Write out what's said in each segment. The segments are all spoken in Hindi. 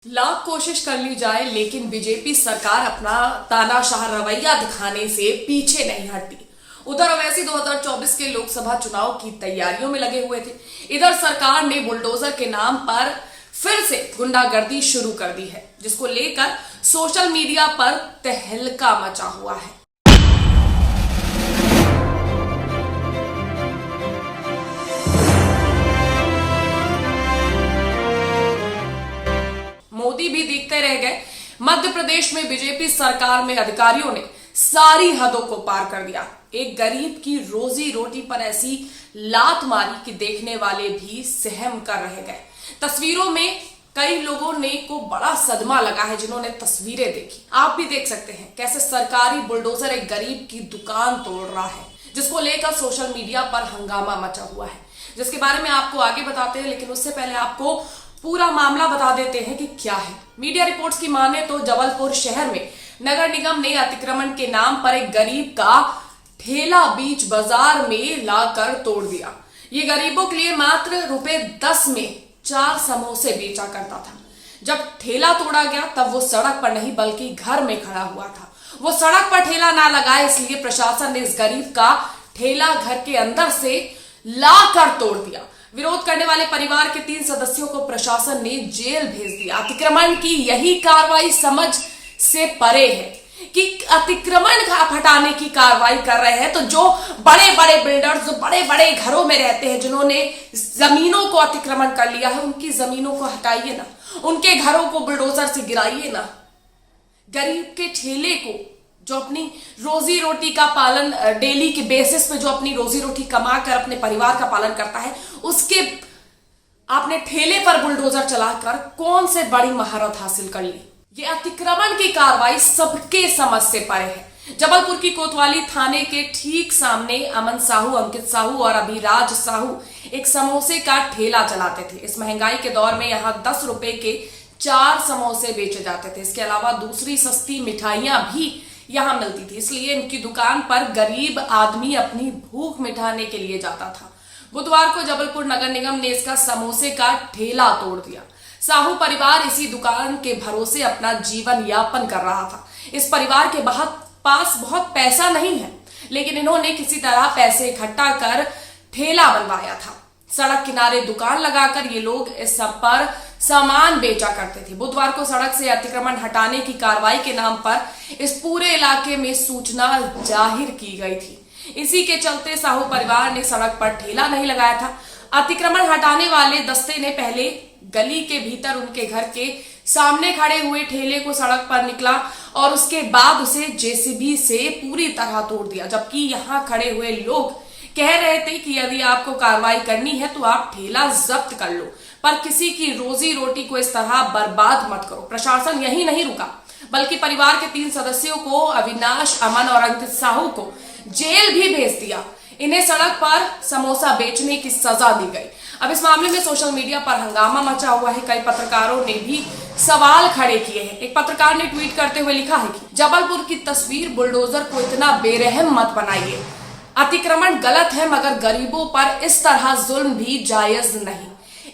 लाख कोशिश कर ली जाए लेकिन बीजेपी सरकार अपना तानाशाह रवैया दिखाने से पीछे नहीं हटती। उधर ओवैसी 2024 के लोकसभा चुनाव की तैयारियों में लगे हुए थे। इधर सरकार ने बुलडोजर के नाम पर फिर से गुंडागर्दी शुरू कर दी है, जिसको लेकर सोशल मीडिया पर तहलका मचा हुआ है। मोदी भी देखते रह गए। मध्य प्रदेश में बीजेपी सरकार में अधिकारियों ने सारी हदों को पार कर दिया। एक गरीब की रोजी रोटी पर ऐसी लात मारी कि देखने वाले भी सहम कर रह गए। तस्वीरों में कई लोगों ने को बड़ा सदमा लगा है जिन्होंने तस्वीरें देखी। आप भी देख सकते हैं कैसे सरकारी बुलडोजर एक गरीब की दुकान तोड़ रहा है, जिसको लेकर सोशल मीडिया पर हंगामा मचा हुआ है, जिसके बारे में आपको आगे बताते हैं। लेकिन उससे पहले आपको पूरा मामला बता देते हैं कि क्या है। मीडिया रिपोर्ट्स की माने तो जबलपुर शहर में नगर निगम ने अतिक्रमण के नाम पर एक गरीब का ठेला बीच बाजार में लाकर तोड़ दिया। ये गरीबों के लिए मात्र ₹10 में 4 समोसे बेचा करता था। जब ठेला तोड़ा गया तब वो सड़क पर नहीं बल्कि घर में खड़ा हुआ था। वो सड़क पर ठेला ना लगाए, इसलिए प्रशासन ने इस गरीब का ठेला घर के अंदर से लाकर तोड़ दिया। विरोध करने वाले परिवार के 3 सदस्यों को प्रशासन ने जेल भेज दिया। अतिक्रमण की यही कार्रवाई समझ से परे है कि अतिक्रमण हटाने की कार्रवाई कर रहे हैं तो जो बड़े बड़े बिल्डर्स, जो बड़े बड़े घरों में रहते हैं, जिन्होंने जमीनों को अतिक्रमण कर लिया है, उनकी जमीनों को हटाइए ना, उनके घरों को बुलडोजर से गिराइए ना। गरीब के ठेले को, जो अपनी रोजी रोटी का पालन डेली के बेसिस पे जो अपनी रोजी रोटी कमा कर अपने परिवार का पालन करता है, उसके आपने ठेले पर बुलडोजर चलाकर कौन से बड़ी महारत हासिल कर ली। ये अतिक्रमण की कार्रवाई सबके समझ से परे है। जबलपुर की कोतवाली थाने के ठीक सामने अमन साहू, अंकित साहू और अभिराज साहू एक समोसे का ठेला चलाते थे। इस महंगाई के दौर में यहाँ ₹10 के 4 समोसे बेचे जाते थे। इसके अलावा दूसरी सस्ती मिठाइयां भी यहां मिलती थी, इसलिए इनकी दुकान पर गरीब आदमी अपनी भूख मिटाने के लिए जाता था। बुधवार को जबलपुर नगर निगम ने इसका समोसे का ठेला तोड़ दिया। साहू परिवार इसी दुकान के भरोसे अपना जीवन यापन कर रहा था। इस परिवार के पास बहुत पैसा नहीं है, लेकिन इन्होंने किसी तरह पैसे इकट्ठा कर ठेला बनवाया था। सड़क किनारे दुकान लगाकर ये लोग इस सब पर सामान बेचा करते थे। बुधवार को सड़क से अतिक्रमण हटाने की कार्रवाई के नाम पर इस पूरे इलाके में सूचना जाहिर की गई थी। इसी के चलते साहू परिवार ने सड़क पर ठेला नहीं लगाया था। अतिक्रमण हटाने वाले दस्ते ने पहले गली के भीतर उनके घर के सामने खड़े हुए ठेले को सड़क पर निकला और उसके बाद उसे जेसीबी से पूरी तरह तोड़ दिया। जबकि यहाँ खड़े हुए लोग कह रहे थे कि यदि आपको कार्रवाई करनी है तो आप ठेला जब्त कर लो, पर किसी की रोजी रोटी को इस तरह बर्बाद मत करो। प्रशासन यही नहीं रुका, बल्कि परिवार के 3 सदस्यों को, अविनाश, अमन और अंकित साहू को जेल भी भेज दिया। इन्हें सड़क पर समोसा बेचने की सजा दी गई। अब इस मामले में सोशल मीडिया पर हंगामा मचा हुआ है। कई पत्रकारों ने भी सवाल खड़े किए हैं। एक पत्रकार ने ट्वीट करते हुए लिखा है कि जबलपुर की तस्वीर, बुलडोजर को इतना बेरहम मत बनाइए। अतिक्रमण गलत है, मगर गरीबों पर इस तरह जुल्म भी जायज नहीं।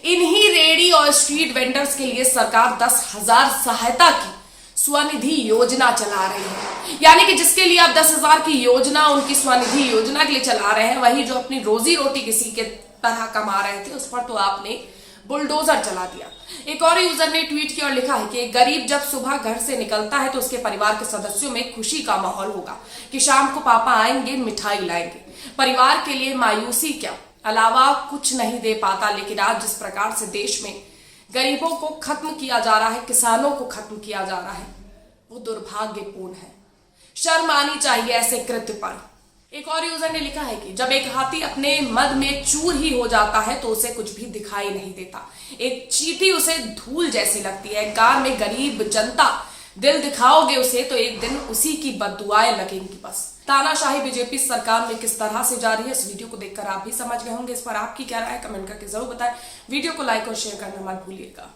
इन्हीं रेडी और स्ट्रीट वेंडर्स के लिए सरकार 10,000 सहायता की स्वनिधि योजना चला रही है। यानी कि जिसके लिए आप 10,000 की योजना, उनकी स्वनिधि योजना के लिए चला रहे हैं, वही जो अपनी रोजी रोटी किसी के तरह कमा रहे थे, उस पर तो आपने बुलडोजर चला दिया। एक और यूजर ने ट्वीट किया और लिखा है कि एक गरीब जब सुबह घर से निकलता है तो उसके परिवार के सदस्यों में खुशी का माहौल होगा कि शाम को पापा आएंगे, मिठाई लाएंगे। परिवार के लिए मायूसी क्या, अलावा कुछ नहीं दे पाता। लेकिन आज जिस प्रकार से देश में गरीबों को खत्म किया जा रहा है, किसानों को खत्म किया जा रहा है, वो दुर्भाग्यपूर्ण है। शर्म आनी चाहिए ऐसे कृत्य पर। एक और यूजर ने लिखा है कि जब एक हाथी अपने मद में चूर ही हो जाता है तो उसे कुछ भी दिखाई नहीं देता। एक चींटी उसे धूल जैसी लगती है। गांव में गरीब जनता, दिल दिखाओगे उसे तो एक दिन उसी की बद्दुआएं लगेंगी। बस तानाशाही बीजेपी सरकार में किस तरह से जारी है, इस वीडियो को देखकर आप भी समझ गए होंगे। इस पर आपकी क्या राय है, कमेंट करके जरूर बताएं। वीडियो को लाइक और शेयर करना मत भूलिएगा।